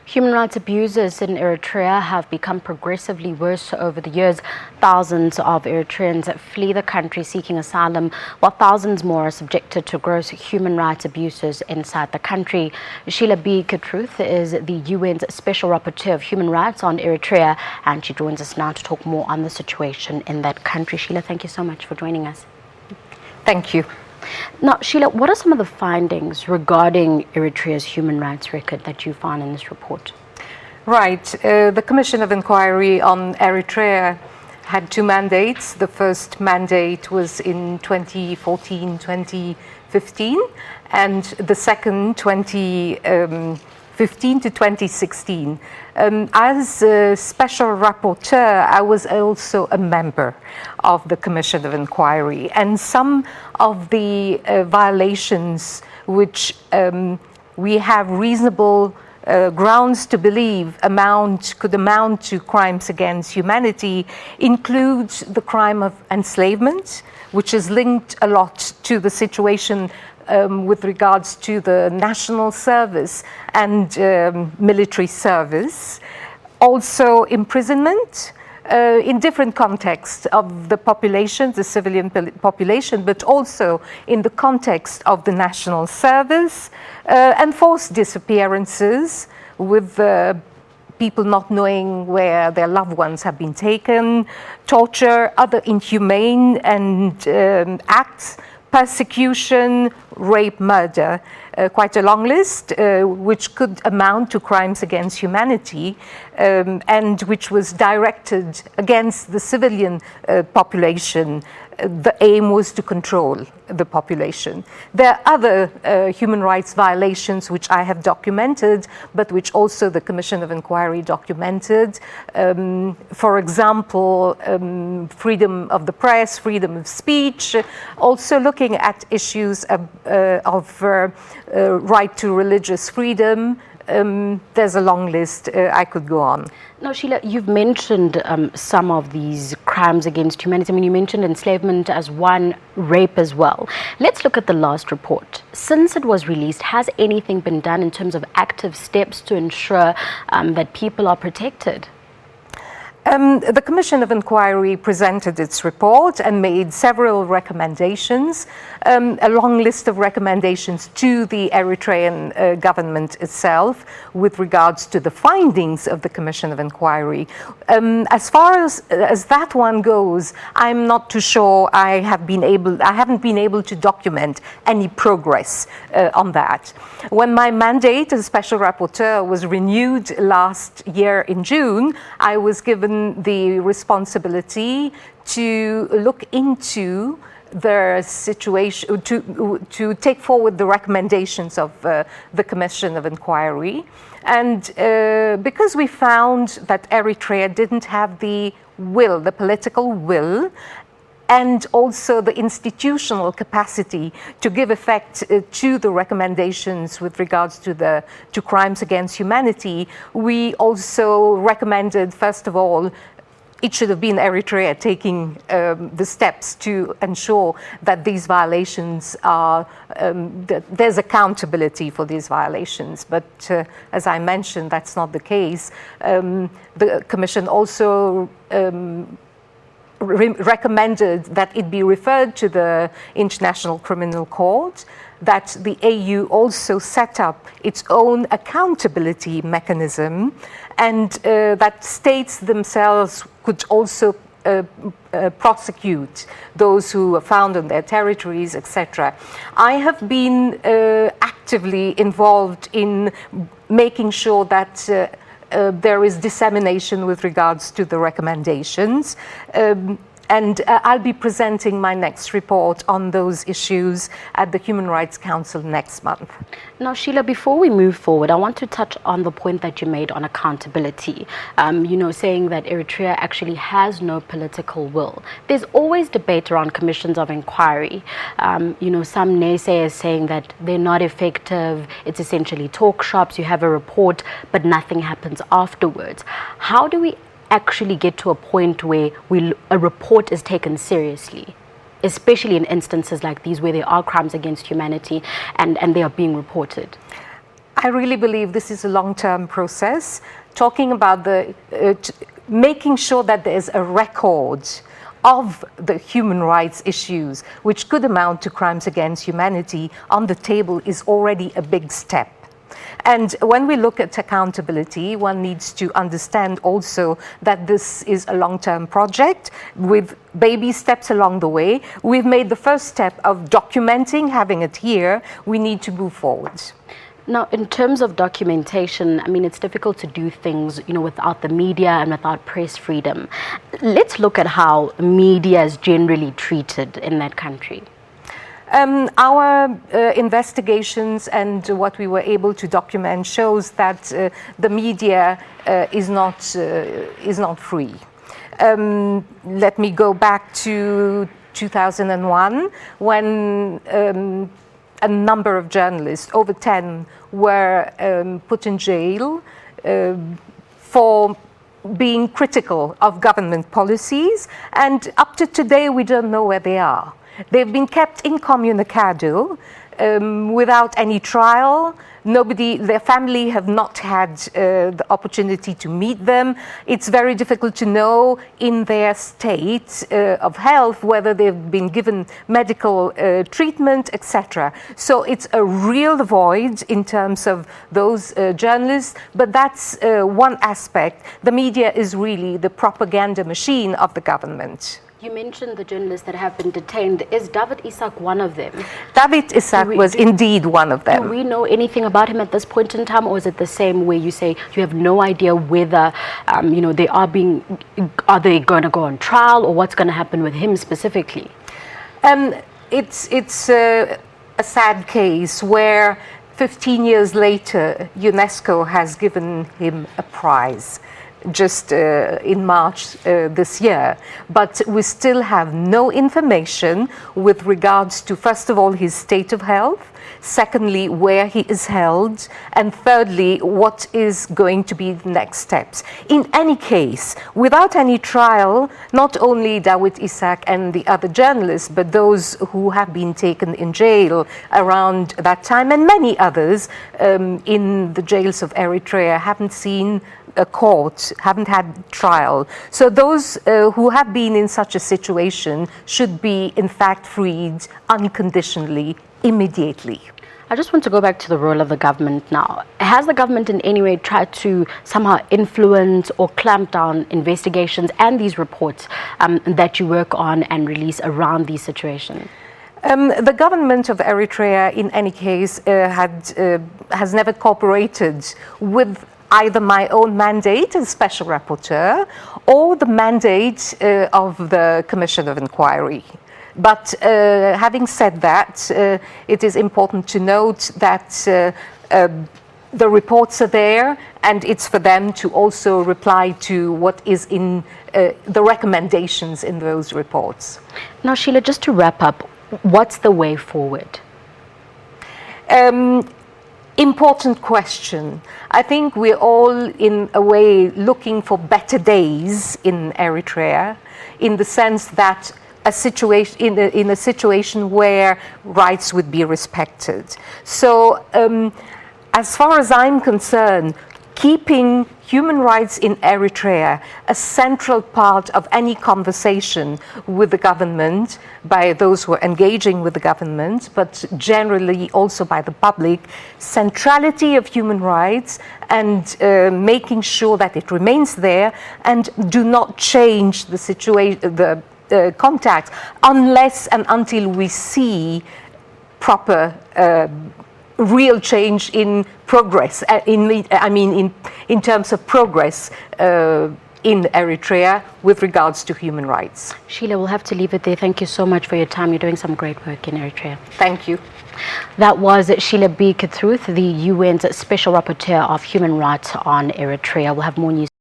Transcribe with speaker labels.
Speaker 1: Human rights abuses in Eritrea have become progressively worse over the years. Thousands of Eritreans flee the country seeking asylum, while thousands more are subjected to gross human rights abuses inside the country. Sheila B. Keetharuth is the UN's Special Rapporteur of Human Rights on Eritrea, and she joins us now to talk more on the situation in that country. Sheila, thank you so much for joining us.
Speaker 2: Thank you.
Speaker 1: Now, Sheila, what are some of the findings regarding Eritrea's human rights record that you found in this report?
Speaker 2: Right. The Commission of Inquiry on Eritrea had two mandates. The first mandate was in 2014-2015, and the second 2015 to 2016. As a special rapporteur, I was also a member of the Commission of Inquiry, and some of the violations which we have reasonable grounds to believe could amount to crimes against humanity includes the crime of enslavement, which is linked a lot to the situation with regards to the national service and military service. Also imprisonment in different contexts of the population, the civilian population, but also in the context of the national service, and forced disappearances with people not knowing where their loved ones have been taken, torture, other inhumane and acts, persecution, rape, murder, quite a long list, which could amount to crimes against humanity, and which was directed against the civilian population. The aim was to control the population. There are other human rights violations which I have documented, but which also the Commission of Inquiry documented. For example, freedom of the press, freedom of speech, also looking at issues of right to religious freedom. There's a long list. I could go on.
Speaker 1: Now, Sheila, you've mentioned some of these crimes against humanity. I mean, you mentioned enslavement as one, rape as well. Let's look at the last report. Since it was released, has anything been done in terms of active steps to ensure that people are protected?
Speaker 2: The Commission of Inquiry presented its report and made several recommendations, a long list of recommendations to the Eritrean government itself with regards to the findings of the Commission of Inquiry. As far as that one goes, I'm not too sure I haven't been able to document any progress on that. When my mandate as Special Rapporteur was renewed last year in June, I was given the responsibility to look into the situation, to take forward the recommendations of the Commission of Inquiry. And because we found that Eritrea didn't have the will, the political will, and also the institutional capacity to give effect to the recommendations with regards to crimes against humanity, we also recommended, first of all, it should have been Eritrea taking the steps to ensure that these violations are, that there's accountability for these violations. But as I mentioned, that's not the case. The Commission also recommended that it be referred to the International Criminal Court, that the AU also set up its own accountability mechanism, and that states themselves could also prosecute those who are found on their territories, etc. I have been actively involved in making sure that there is dissemination with regards to the recommendations. And I'll be presenting my next report on those issues at the Human Rights Council next month.
Speaker 1: Now, Sheila, before we move forward, I want to touch on the point that you made on accountability. Saying that Eritrea actually has no political will. There's always debate around commissions of inquiry. Some naysayers saying that they're not effective. It's essentially talk shops. You have a report, but nothing happens afterwards. How do we actually get to a point where a report is taken seriously, especially in instances like these where there are crimes against humanity and they are being reported?
Speaker 2: I really believe this is a long-term process, talking about making sure that there's a record of the human rights issues, which could amount to crimes against humanity, on the table is already a big step. And when we look at accountability, one needs to understand also that this is a long-term project with baby steps along the way. We've made the first step of documenting, having it here. We need to move forward.
Speaker 1: Now, in terms of documentation, I mean, it's difficult to do things, without the media and without press freedom. Let's look at how media is generally treated in that country.
Speaker 2: Our investigations and what we were able to document shows that the media is not free. Let me go back to 2001, when a number of journalists, over 10, were put in jail for being critical of government policies, and up to today we don't know where they are. They've been kept incommunicado without any trial. Their family have not had the opportunity to meet them. It's very difficult to know in their state of health whether they've been given medical treatment, etc. So it's a real void in terms of those journalists, but that's one aspect. The media is really the propaganda machine of the government.
Speaker 1: You mentioned the journalists that have been detained. Is David Isaac one of them?
Speaker 2: David Isaac was indeed one of them.
Speaker 1: Do we know anything about him at this point in time, or is it the same where you say you have no idea whether, are they going to go on trial, or what's going to happen with him specifically?
Speaker 2: It's a sad case where 15 years later, UNESCO has given him a prize. Just in March this year, but we still have no information with regards to, first of all, his state of health, secondly, where he is held, and thirdly, what is going to be the next steps. In any case, without any trial, not only David Isaac and the other journalists, but those who have been taken in jail around that time, and many others in the jails of Eritrea, haven't seen a court, haven't had trial. So those who have been in such a situation should be, in fact, freed unconditionally, immediately.
Speaker 1: I just want to go back to the role of the government now. Has the government in any way tried to somehow influence or clamp down investigations and these reports that you work on and release around these situations?
Speaker 2: The government of Eritrea, in any case, has never cooperated with either my own mandate as Special Rapporteur or the mandate of the Commission of Inquiry. But having said that, it is important to note that the reports are there, and it's for them to also reply to what is in the recommendations in those reports.
Speaker 1: Now, Sheila, just to wrap up, what's the way forward?
Speaker 2: Important question. I think we're all, in a way, looking for better days in Eritrea, in the sense that in a situation where rights would be respected. So, as far as I'm concerned, keeping human rights in Eritrea a central part of any conversation with the government, by those who are engaging with the government, but generally also by the public, centrality of human rights, and making sure that it remains there, and do not change the situation, the contact, unless and until we see proper real change in progress, in terms of progress in Eritrea with regards to human rights.
Speaker 1: Sheila, we'll have to leave it there. Thank you so much for your time. You're doing some great work in Eritrea.
Speaker 2: Thank you.
Speaker 1: That was Sheila B. Keetharuth, the UN's Special Rapporteur of Human Rights on Eritrea. We'll have more news.